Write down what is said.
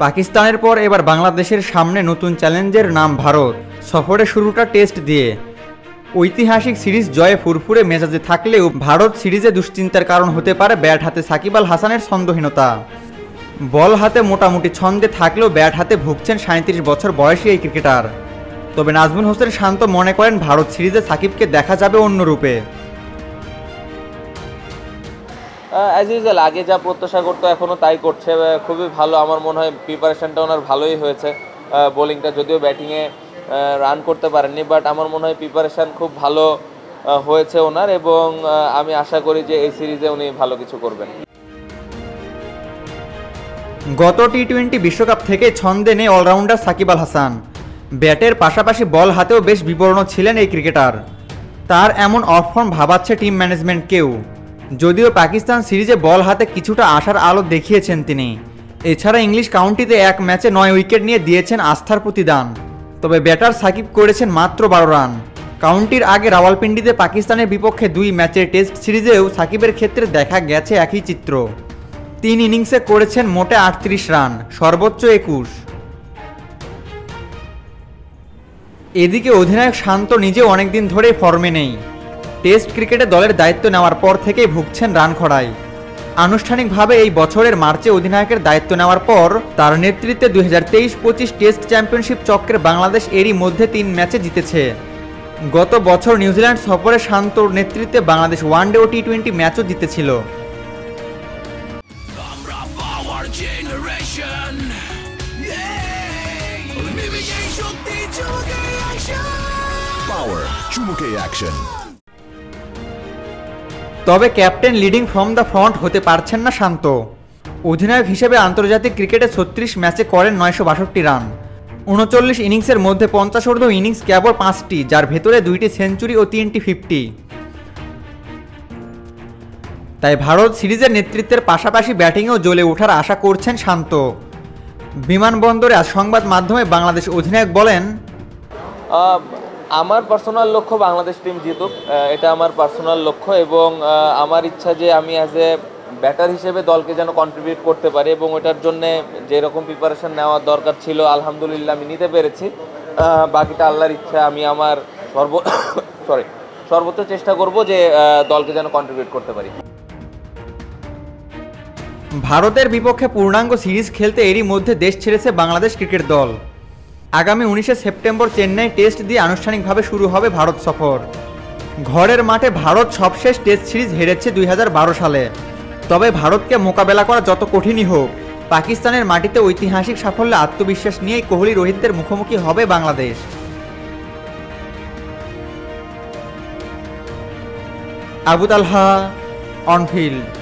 পাকিস্তানের পর এবার বাংলাদেশের সামনে নতুন চ্যালেঞ্জের নাম ভারত। সফরে শুরুটা টেস্ট দিয়ে। ঐতিহাসিক সিরিজ জয়ে ফুরফুরে মেজাজে থাকলেও ভারত সিরিজে দুশ্চিন্তার কারণ হতে পারে ব্যাট হাতে সাকিব আল হাসানের ছন্দহীনতা। বল হাতে মোটামুটি ছন্দে থাকলেও ব্যাট হাতে ভুগছেন 37 বছর বয়সী এই ক্রিকেটার। তবে নাজমুল হোসেন শান্ত মনে করেন ভারত সিরিজে সাকিবকে দেখা যাবে অন্য রূপে। অ্যাজ ইউজুয়াল আগে যা প্রত্যাশা করতো এখনও তাই করছে, খুবই ভালো। আমার মনে হয় প্রিপারেশনটা ওনার ভালোই হয়েছে। বোলিংটা যদিও ব্যাটিংয়ে রান করতে পারেননি, বাট আমার মনে হয় প্রিপারেশান খুব ভালো হয়েছে ওনার, এবং আমি আশা করি যে এই সিরিজে উনি ভালো কিছু করবেন। গত টি-20 বিশ্বকাপ থেকে ছন্দে নেই অলরাউন্ডার সাকিব আল হাসান। ব্যাটের পাশাপাশি বল হাতেও বেশ বিবর্ণ ছিলেন এই ক্রিকেটার। তার এমন অফ ফর্ম ভাবাচ্ছে টিম ম্যানেজমেন্টকেও। যদিও পাকিস্তান সিরিজে বল হাতে কিছুটা আশার আলো দেখিয়েছেন তিনি। এছাড়া ইংলিশ কাউন্টিতে এক ম্যাচে 9 উইকেট নিয়ে দিয়েছেন আস্থার প্রতিদান। তবে ব্যাটার সাকিব করেছেন মাত্র 12 রান। কাউন্টির আগে রাওয়ালপিন্ডিতে পাকিস্তানের বিপক্ষে 2 ম্যাচের টেস্ট সিরিজেও সাকিবের ক্ষেত্রে দেখা গেছে একই চিত্র। 3 ইনিংসে করেছেন মোটে 38 রান, সর্বোচ্চ 21। এদিকে অধিনায়ক শান্ত নিজেও অনেকদিন ধরেই ফর্মে নেই। টেস্ট ক্রিকেটে দলের দায়িত্ব নেওয়ার পর থেকেই ভুগছেন রান খরায়। আনুষ্ঠানিকভাবে এই বছরের মার্চে অধিনায়কের দায়িত্ব নেওয়ার পর তার নেতৃত্বে 2023-25 টেস্ট চ্যাম্পিয়নশিপ চক্রে বাংলাদেশ এরই মধ্যে 3 ম্যাচে জিতেছে। গত বছর নিউজিল্যান্ড সফরে শান্তর নেতৃত্বে বাংলাদেশ ওয়ানডে ও টি-20 ম্যাচও জিতেছিল। তবে captain leading from the front হতে পারছেন না শান্ত। অধিনায়ক হিসেবে আন্তর্জাতিক ক্রিকেটে 36 ম্যাচে করেন 962 রান। 39 ইনিংসের মধ্যে 50 ইনিংস কেবল 5টি, যার ভেতরে 2টি সেঞ্চুরি ও 3টি 50। তাই ভারত সিরিজের নেতৃত্বের পাশাপাশি ব্যাটিংয়েও জ্বলে ওঠার আশা করছেন শান্ত। বিমানবন্দরে আজ সংবাদ মাধ্যমে বাংলাদেশ অধিনায়ক বলেন, আমার পার্সোনাল লক্ষ্য বাংলাদেশ টিম জিতুক, এটা আমার পার্সোনাল লক্ষ্য, এবং আমার ইচ্ছা যে আমি অ্যাজ এ ব্যাটার হিসেবে দলকে যেন কন্ট্রিবিউট করতে পারি, এবং ওটার জন্যে যেরকম প্রিপারেশন নেওয়ার দরকার ছিল আলহামদুলিল্লাহ আমি নিতে পেরেছি। বাকিটা আল্লাহর ইচ্ছা। আমি আমার সর্বোচ্চ চেষ্টা করব যে দলকে যেন কন্ট্রিবিউট করতে পারি। ভারতের বিপক্ষে পূর্ণাঙ্গ সিরিজ খেলতে এরই মধ্যে দেশ ছেড়েছে বাংলাদেশ ক্রিকেট দল। আগামী 19 সেপ্টেম্বর চেন্নাই টেস্ট দিয়ে আনুষ্ঠানিকভাবে শুরু হবে ভারত সফর। ঘরের মাঠে ভারত সবশেষ টেস্ট সিরিজ হেরেছে 2012 সালে। তবে ভারতকে মোকাবেলা করা যত কঠিনই হোক, পাকিস্তানের মাটিতে ঐতিহাসিক সাফল্যে আত্মবিশ্বাস নিয়েই কোহলি রোহিতদের মুখোমুখি হবে বাংলাদেশ। আবু তালহা, অনফিল্ড।